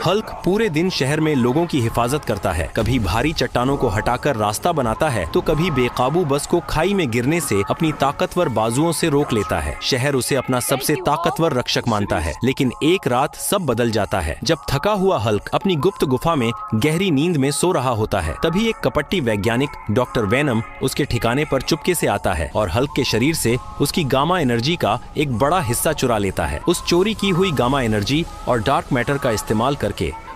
Hulk पूरे दिन शहर में लोगों की हिफाजत करता है, कभी भारी चट्टानों को हटाकर रास्ता बनाता है तो कभी बेकाबू बस को खाई में गिरने से अपनी ताकतवर बाजुओं से रोक लेता है। शहर उसे अपना सबसे ताकतवर रक्षक मानता है। लेकिन एक रात सब बदल जाता है। जब थका हुआ हल्क अपनी गुप्त गुफा में गहरी नींद में सो रहा होता है, तभी एक कपटी वैज्ञानिक डॉक्टर वेनम उसके ठिकाने पर चुपके से आता है और हल्क के शरीर से उसकी गामा एनर्जी का एक बड़ा हिस्सा चुरा लेता है। उस चोरी की हुई गामा एनर्जी और डार्क मैटर का इस्तेमाल करके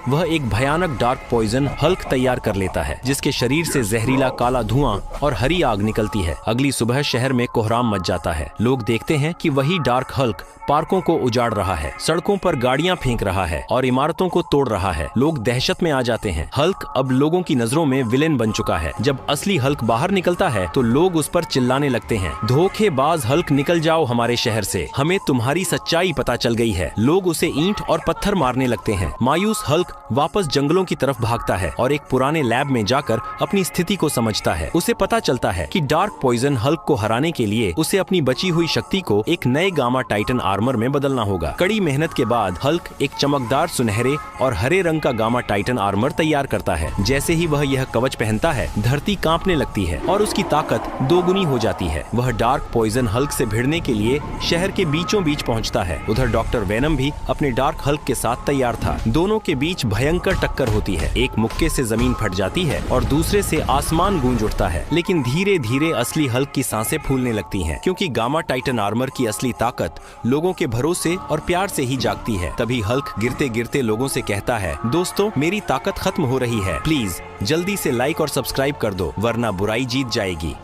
वह एक भयानक डार्क पॉइजन हल्क तैयार कर लेता है, जिसके शरीर से जहरीला काला धुआं और हरी आग निकलती है। अगली सुबह शहर में कोहराम मच जाता है। लोग देखते हैं कि वही डार्क हल्क पार्कों को उजाड़ रहा है, सड़कों पर गाड़ियां फेंक रहा है और इमारतों को तोड़ रहा है। लोग दहशत में आ जाते हैं। हल्क अब लोगों की नजरों में विलेन बन चुका है। जब असली हल्क बाहर निकलता है तो लोग उस पर चिल्लाने लगते हैं, धोखेबाज हल्क, निकल जाओ हमारे शहर से, हमें तुम्हारी सच्चाई पता चल गई है। लोग उसे ईंट और पत्थर मारने लगते हैं। मायूस हल्क वापस जंगलों की तरफ भागता है और एक पुराने लैब में जाकर अपनी स्थिति को समझता है। उसे पता चलता है कि डार्क पॉइजन हल्क को हराने के लिए उसे अपनी बची हुई शक्ति को एक नए गामा टाइटन आर्मर में बदलना होगा। कड़ी मेहनत के बाद हल्क एक चमकदार सुनहरे और हरे रंग का गामा टाइटन आर्मर तैयार करता है। जैसे ही वह यह कवच पहनता है, धरती कांपने लगती है और उसकी ताकत दोगुनी हो जाती है। वह डार्क पॉइजन हल्क से भिड़ने के लिए शहर के बीचों बीच पहुंचता है। उधर डॉक्टर वेनम भी अपने डार्क हल्क के साथ तैयार था। दोनों के बीच भयंकर टक्कर होती है। एक मुक्के से जमीन फट जाती है और दूसरे से आसमान गूंज उठता है। लेकिन धीरे धीरे असली हल्क की सांसें फूलने लगती हैं, क्योंकि गामा टाइटन आर्मर की असली ताकत लोगों के भरोसे और प्यार से ही जागती है। तभी हल्क गिरते गिरते लोगों से कहता है, दोस्तों, मेरी ताकत खत्म हो रही है, प्लीज जल्दी से लाइक और सब्सक्राइब कर दो, वरना बुराई जीत जाएगी।